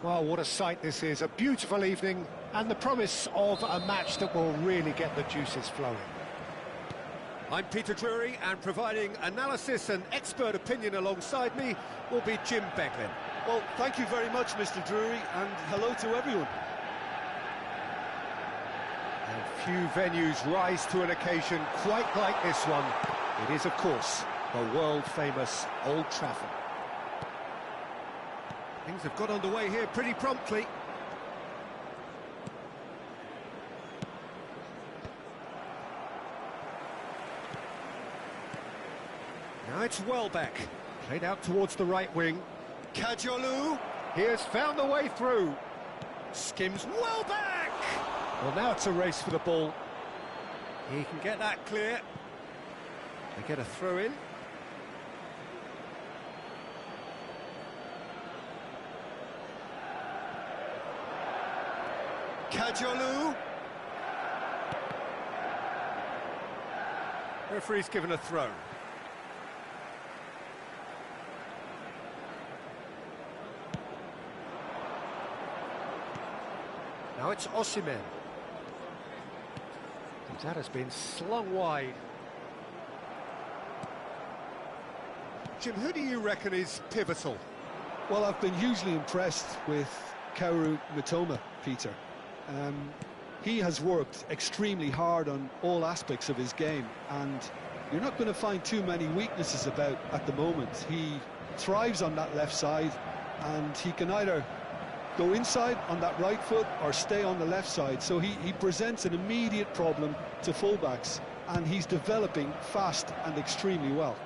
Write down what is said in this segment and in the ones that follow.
Well, what a sight this is, a beautiful evening, and the promise of a match that will really get the juices flowing. I'm Peter Drury, and providing analysis and expert opinion alongside me will be Jim Beglin. Well, thank you very much, Mr. Drury, and hello to everyone. And few venues rise to an occasion quite like this one. It is, of course, the world-famous Old Trafford. Things have got underway here pretty promptly. Now it's Welbeck, played out towards the right wing. Kajolu, he has found the way through. Skims Welbeck! Well, now it's a race for the ball. He can get that clear. They get a throw in. Kajolu. Referee's given a throw. Now it's Osimhen. That has been slung wide. Jim, who do you reckon is pivotal? Well, I've been hugely impressed with Kaoru Mitoma, Peter. He has worked extremely hard on all aspects of his game, and you're not going to find too many weaknesses about at the moment. He thrives on that left side, and he can either go inside on that right foot or stay on the left side, so he presents an immediate problem to fullbacks, and he's developing fast and extremely well.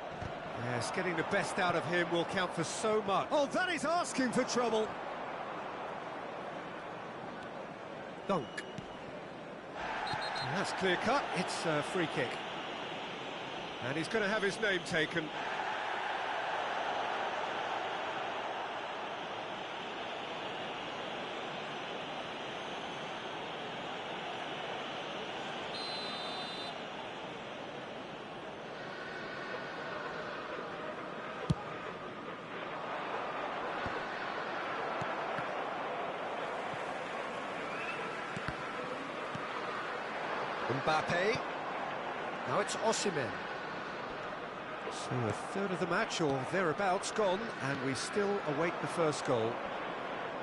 Yes, getting the best out of him will count for so much. Oh, that is asking for trouble. Dunk. And that's clear cut, it's a free kick. And he's going to have his name taken. Mbappe. Now it's Osimhen. So a third of the match, or thereabouts, gone, and we still await the first goal.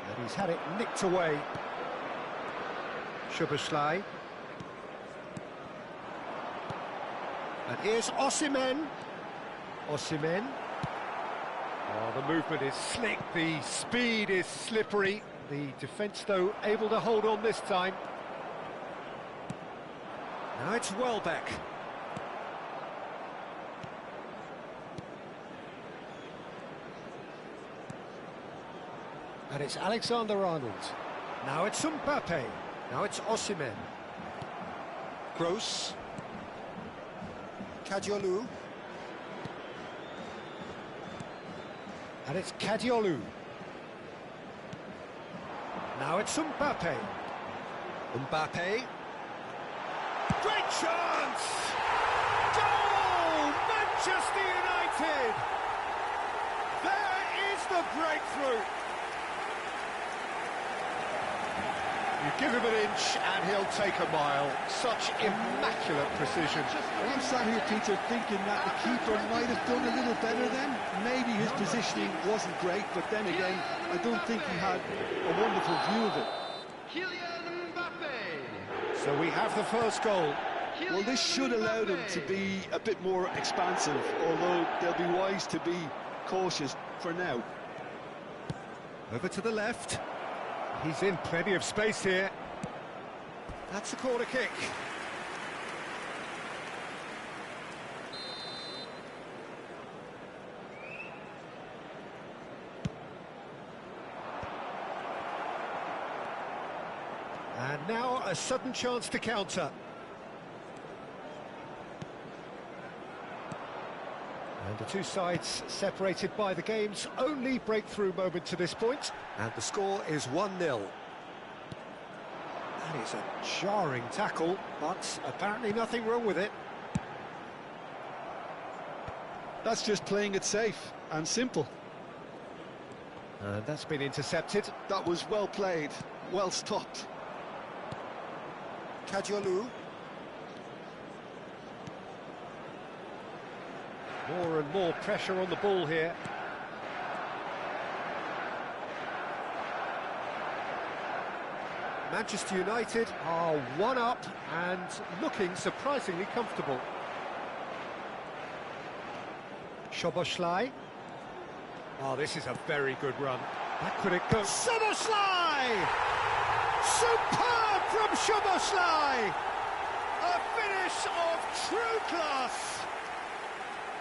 And he's had it nicked away. Szoboszlai. And here's Osimhen. Osimhen. Oh, the movement is slick, the speed is slippery. The defence, though, able to hold on this time. Now it's Welbeck. And it's Alexander-Arnold. Now it's Mbappe. Now it's Osimhen. Gross. Kajolu. And it's Kadiolu. Now it's Mbappe. Mbappe. Great chance! Goal! Manchester United! There is the breakthrough! You give him an inch and he'll take a mile. Such immaculate precision. I'm sat here, Peter, thinking that the keeper might have done a little better then. Maybe his positioning wasn't great, but then again, I don't think he had a wonderful view of it. So we have the first goal. Well, this should allow them to be a bit more expansive, although they'll be wise to be cautious for now. Over to the left. He's in plenty of space here. That's a corner kick. And now a sudden chance to counter. And the two sides separated by the game's only breakthrough moment to this point. And the score is 1-0. That is a jarring tackle, but apparently nothing wrong with it. That's just playing it safe and simple. And that's been intercepted. That was well played, well stopped. Kajolu. More and more pressure on the ball here. Manchester United are one up and looking surprisingly comfortable. Szoboszlai. Oh, this is a very good run. Back could it go? Szoboszlai! Superb from Szoboszlai! A finish of true class!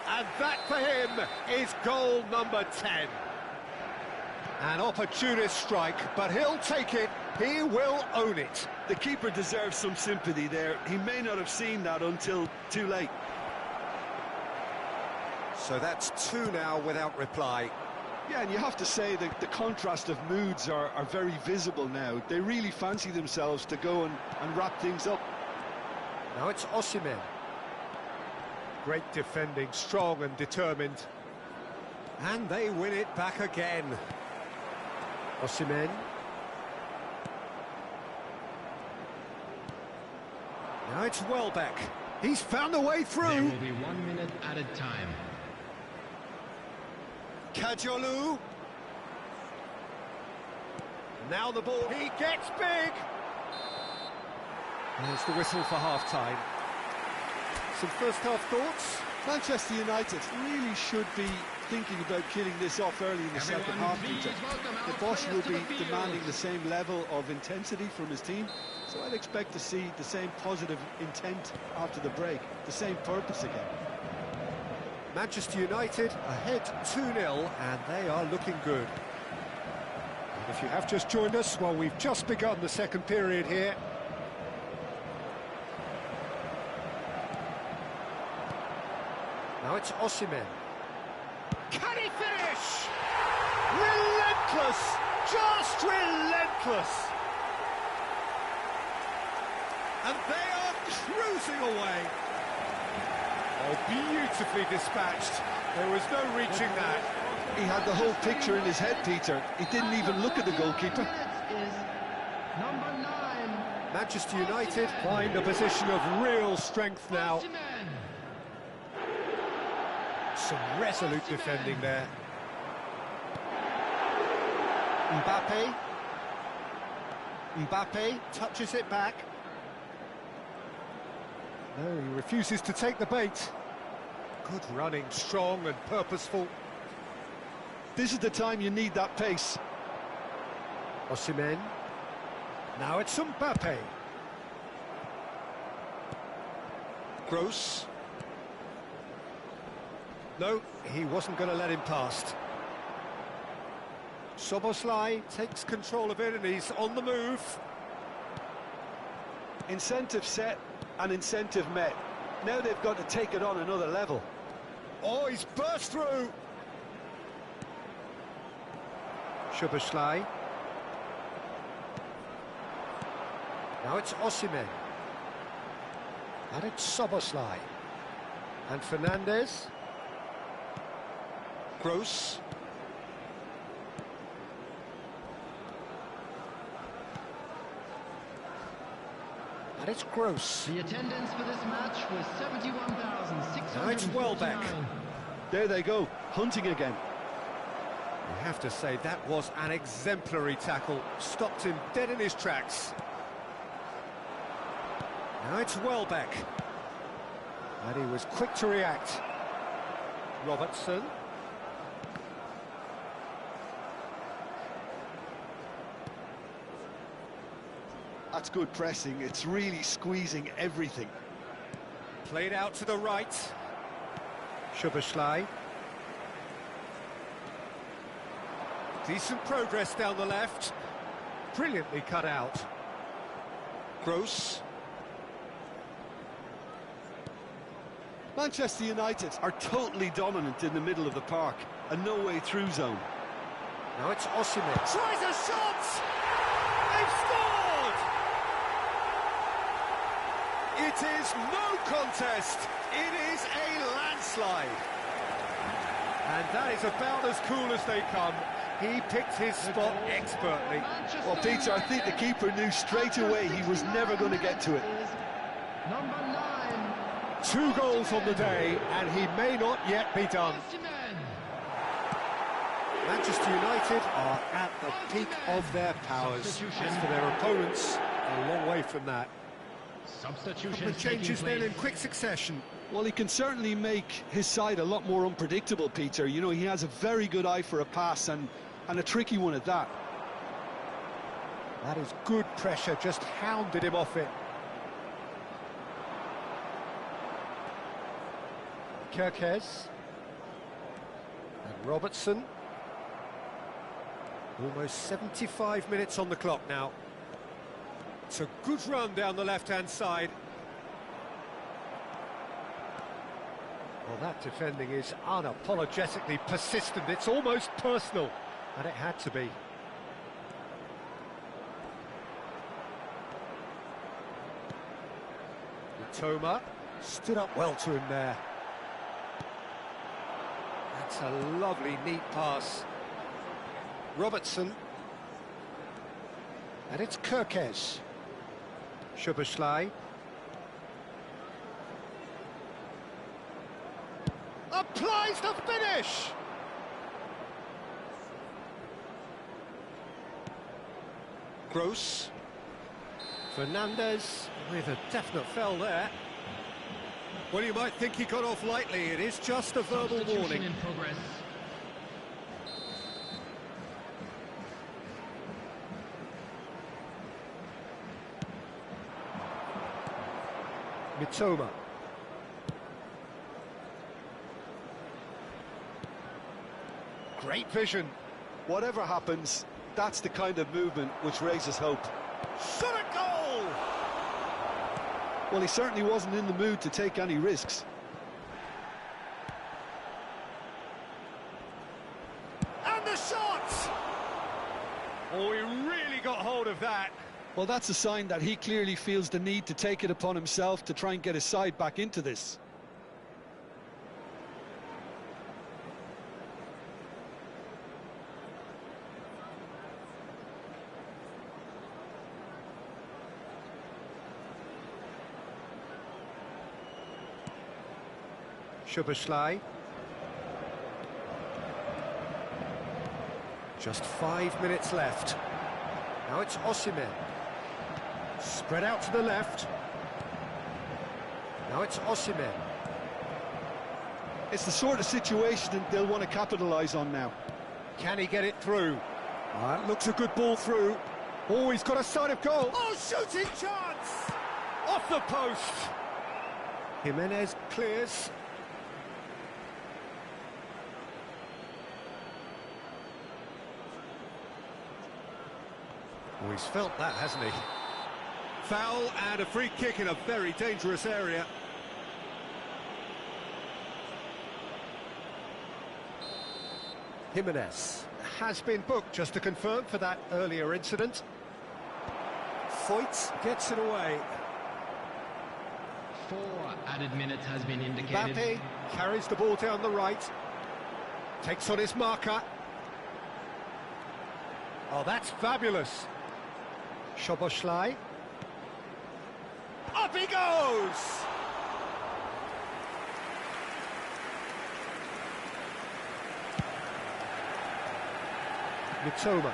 And that for him is goal number 10. An opportunist strike, but he'll take it. He will own it. The keeper deserves some sympathy there. He may not have seen that until too late. So that's two now without reply. Yeah, and you have to say that the contrast of moods are very visible now. They really fancy themselves to go and wrap things up. Now it's Osimhen. Great defending, strong and determined. And they win it back again. Osimhen. Now it's Welbeck. He's found a way through. There will be 1 minute added time. Kajolu. Now the ball. He gets big. There's the whistle for half-time. Some first-half thoughts? Manchester United really should be thinking about killing this off early in the second half, Peter. The boss will be demanding the same level of intensity from his team, so I'd expect to see the same positive intent after the break, the same purpose again. Manchester United ahead 2-0, and they are looking good. And if you have just joined us, well, we've just begun the second period here. Now it's Osimhen. Can he finish? Relentless! Just relentless! And they are cruising away. Oh, beautifully dispatched. There was no reaching that. He had the whole picture in his head, Peter. He didn't even look at the goalkeeper. Number 9. Manchester United find a position of real strength now. Some resolute defending there. Mbappe touches it back. No, he refuses to take the bait. Good running, strong and purposeful. This is the time you need that pace. Osimhen. Now it's Mbappe. Gross. No, he wasn't going to let him past. Szoboszlai takes control of it and he's on the move. Incentive set and incentive met. Now they've got to take it on another level. Oh, he's burst through. Szoboszlai. Now it's Osimhen. And it's Szoboszlai. And Fernandes. Gross. And it's Gross. The attendance for this match was 71,659. Now it's Welbeck. There they go, hunting again. You have to say that was an exemplary tackle. Stopped him dead in his tracks. Now it's Welbeck. And he was quick to react. Robertson. That's good pressing. It's really squeezing everything. Played out to the right. Szoboszlai. Decent progress down the left. Brilliantly cut out. Gross. Manchester United are totally dominant in the middle of the park. A no-way-through zone. Now it's Osimhen. Tries a shot! They've scored! It is no contest. It is a landslide. And that is about as cool as they come. He picked his spot expertly. Well, Peter, I think the keeper knew straight away he was never going to get to it. Number 9. 2 goals on the day, and he may not yet be done. Manchester United are at the peak of their powers. As for their opponents, a long way from that. Substitution Changes then in quick succession. Well, he can certainly make his side a lot more unpredictable, Peter. You know, he has a very good eye for a pass and a tricky one at that. That is good pressure, just hounded him off it. Kerkez. And Robertson. Almost 75 minutes on the clock now. It's a good run down the left-hand side. Well, that defending is unapologetically persistent. It's almost personal, and it had to be. Toma stood up well to him there. That's a lovely, neat pass. Robertson. And it's Kerkez. Szoboszlai. Applies the finish! Gross. Fernandez with a definite foul there. Well, you might think he got off lightly. It is just a verbal warning. In progress. Mitoma. Great vision. Whatever happens, that's the kind of movement which raises hope. Shot a goal! Well, he certainly wasn't in the mood to take any risks. And the shot! Oh, he really got hold of that. Well, that's a sign that he clearly feels the need to take it upon himself to try and get his side back into this. Szoboszlai. Just 5 minutes left. Now it's Osimhen. Spread out to the left. Now it's Osimhen. It's the sort of situation that they'll want to capitalise on now. Can he get it through? That looks a good ball through. Oh, he's got a sight of goal. Oh, shooting chance! Off the post. Jimenez clears. Oh, he's felt that, hasn't he? Foul and a free kick in a very dangerous area. Jimenez has been booked, just to confirm, for that earlier incident. Foyt gets it away. 4 added minutes has been indicated. Mbappe carries the ball down the right. Takes on his marker. Oh, that's fabulous. Szoboszlai. Up he goes! Mitoma.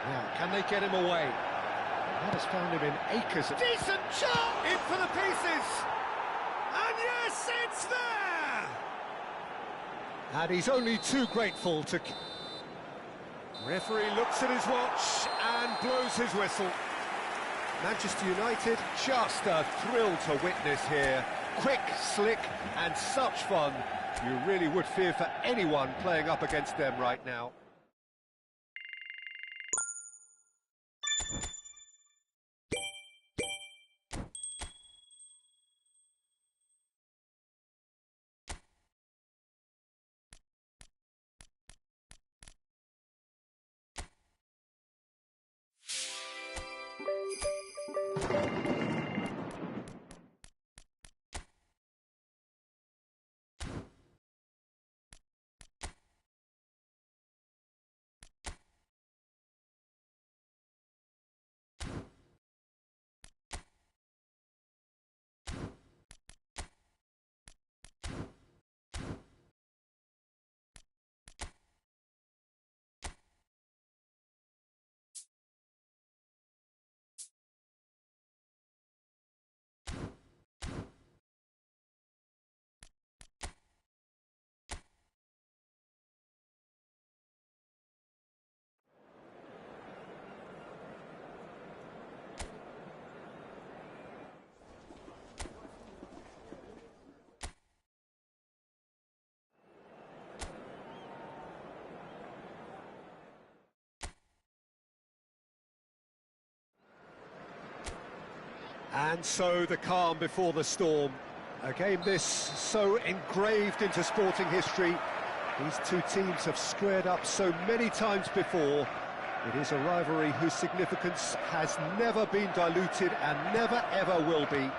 Now, can they get him away? That has found him in acres of... Decent shot! In for the pieces! And yes, it's there! And he's only too grateful to... Referee looks at his watch and blows his whistle. Manchester United, just a thrill to witness here. Quick, slick, and such fun. You really would fear for anyone playing up against them right now. And so the calm before the storm. A game this so engraved into sporting history. These two teams have squared up so many times before. It is a rivalry whose significance has never been diluted and never ever will be.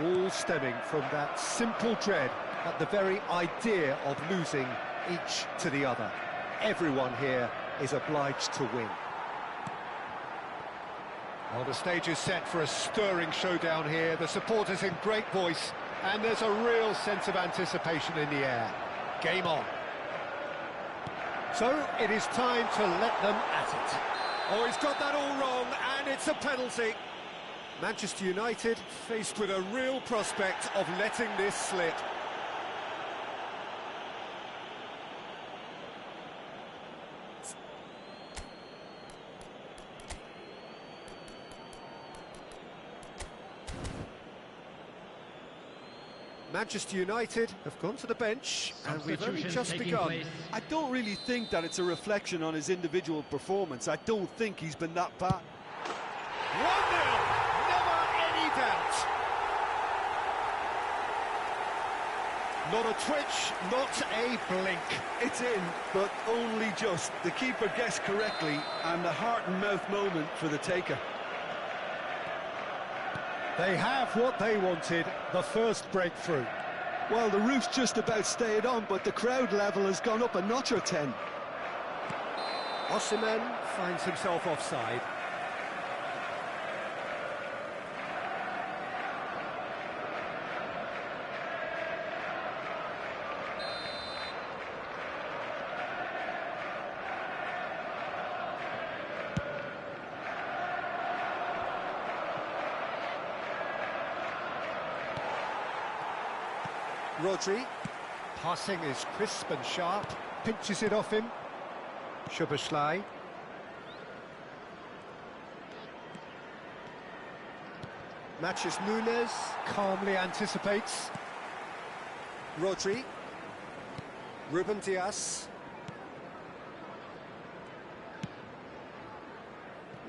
All stemming from that simple dread at the very idea of losing each to the other. Everyone here is obliged to win. Well, the stage is set for a stirring showdown here. The supporters in great voice, and there's a real sense of anticipation in the air. Game on. So it is time to let them at it. Oh, he's got that all wrong, and it's a penalty. Manchester United faced with a real prospect of letting this slip. Manchester United have gone to the bench, and we've only just begun. I don't really think that it's a reflection on his individual performance. I don't think he's been that bad. 1-0, never any doubt. Not a twitch, not a blink. It's in, but only just. The keeper guessed correctly, and the heart and mouth moment for the taker. They have what they wanted, the first breakthrough. Well, the roof's just about stayed on, but the crowd level has gone up a notch or 10. Osimhen finds himself offside. Rodri, passing is crisp and sharp, pinches it off him. Szoboszlai. Matches Nunes, calmly anticipates. Rodri. Ruben Dias.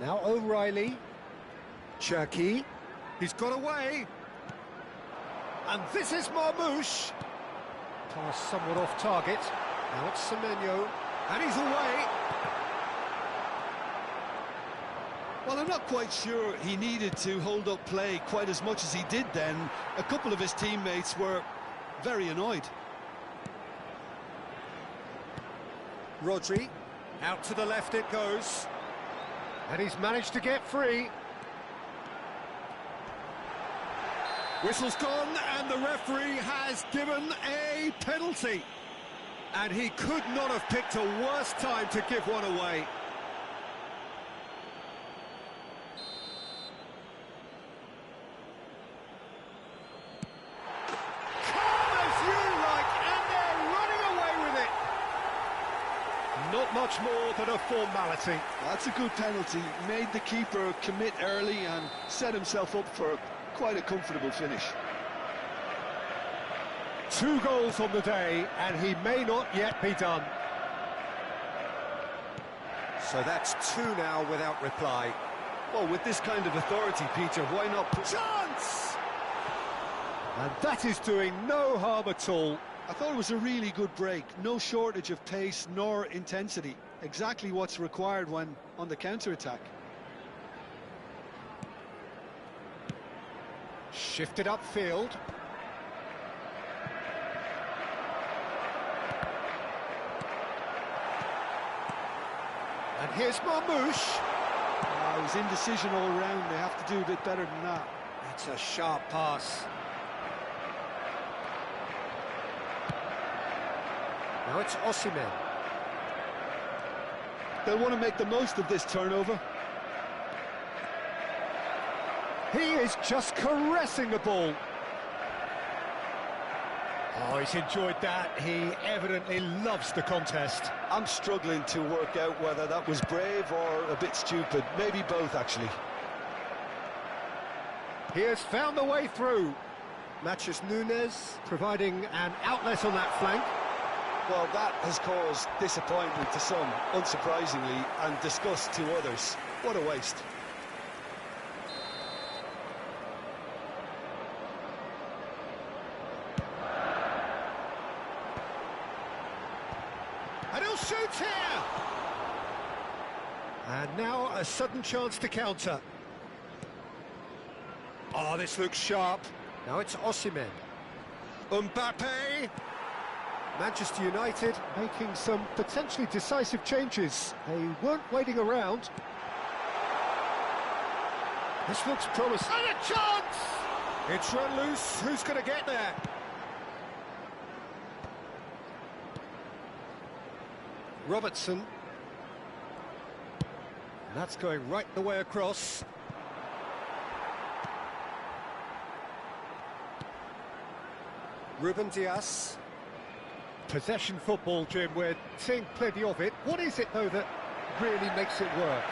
Now O'Reilly. Cherki. He's got away. And this is Marmoush. Pass somewhat off target. Now it's Semenyo. And he's away. Well, I'm not quite sure he needed to hold up play quite as much as he did then. A couple of his teammates were very annoyed. Rodri. Out to the left it goes. And he's managed to get free. Whistle's gone, and the referee has given a penalty. And he could not have picked a worse time to give one away. Calm as you like, and they're running away with it. Not much more than a formality. That's a good penalty. Made the keeper commit early and set himself up for quite a comfortable finish. 2 goals on the day, and he may not yet be done. So that's 2 now without reply. Well, with this kind of authority, Peter, why not put... Chance! And that is doing no harm at all. I thought it was a really good break. No shortage of pace nor intensity. Exactly what's required when on the counter-attack. Shifted upfield. And here's Marmoush. It was indecision all round. They have to do a bit better than that. That's a sharp pass. Now it's Osimhen. They'll want to make the most of this turnover. He is just caressing the ball. Oh, he's enjoyed that. He evidently loves the contest. I'm struggling to work out whether that was brave or a bit stupid. Maybe both, actually. He has found the way through. Matches Nunes, providing an outlet on that flank. Well, that has caused disappointment to some, unsurprisingly, and disgust to others. What a waste. And he'll shoot here! And now a sudden chance to counter. Oh, this looks sharp. Now it's Osimhen. Mbappe! Manchester United making some potentially decisive changes. They weren't waiting around. This looks promising. And a chance! It's run loose. Who's going to get there? Robertson. And that's going right the way across. Ruben Dias. Possession football, Jim, we're seeing plenty of it. What is it, though, that really makes it work?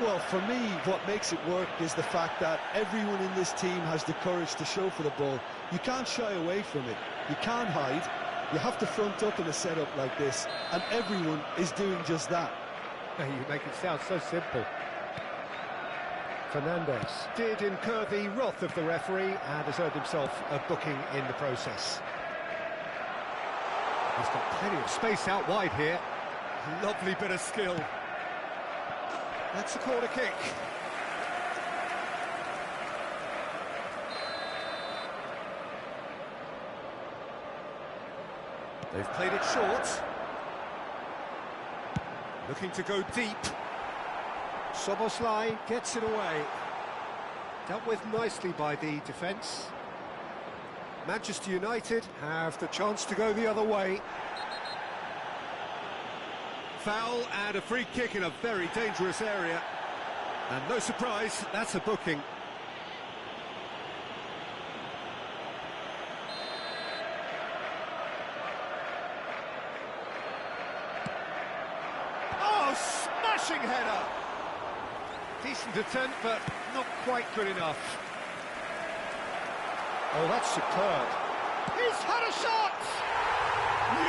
Well, for me, what makes it work is the fact that everyone in this team has the courage to show for the ball. You can't shy away from it. You can't hide. You have to front up in a setup like this, and everyone is doing just that. You make it sound so simple. Fernandez did incur the wrath of the referee and has earned himself a booking in the process. He's got plenty of space out wide here. Lovely bit of skill. That's a corner kick. They've played it short. Looking to go deep. Szoboszlai gets it away. Dealt with nicely by the defence. Manchester United have the chance to go the other way. Foul and a free kick in a very dangerous area. And no surprise, that's a booking. Oh, smashing header! Decent attempt, but not quite good enough. Oh, that's superb. He's had a shot!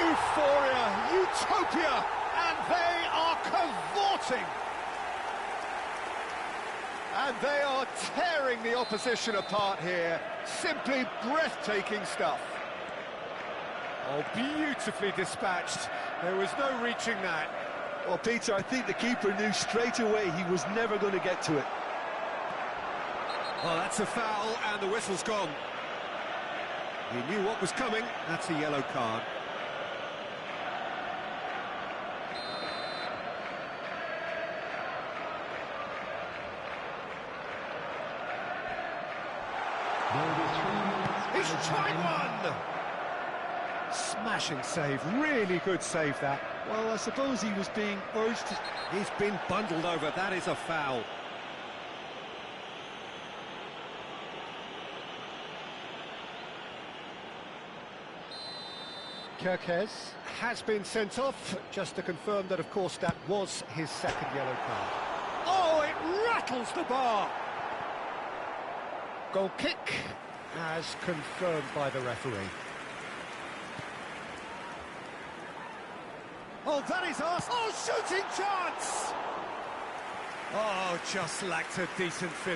Euphoria, utopia, and they are cavorting. And they are tearing the opposition apart here. Simply breathtaking stuff. Oh, beautifully dispatched. There was no reaching that. Well, Peter, I think the keeper knew straight away he was never going to get to it. Well, that's a foul, and the whistle's gone. He knew what was coming. That's a yellow card. He's tried one! Smashing save, really good save that. Well, I suppose he was being urged to... He's been bundled over, that is a foul. Kirkes has been sent off, just to confirm that, of course, that was his second yellow card. Oh, it rattles the bar! Goal kick, as confirmed by the referee. Oh, that is us! Oh, shooting chance! Oh, just lacked a decent finish.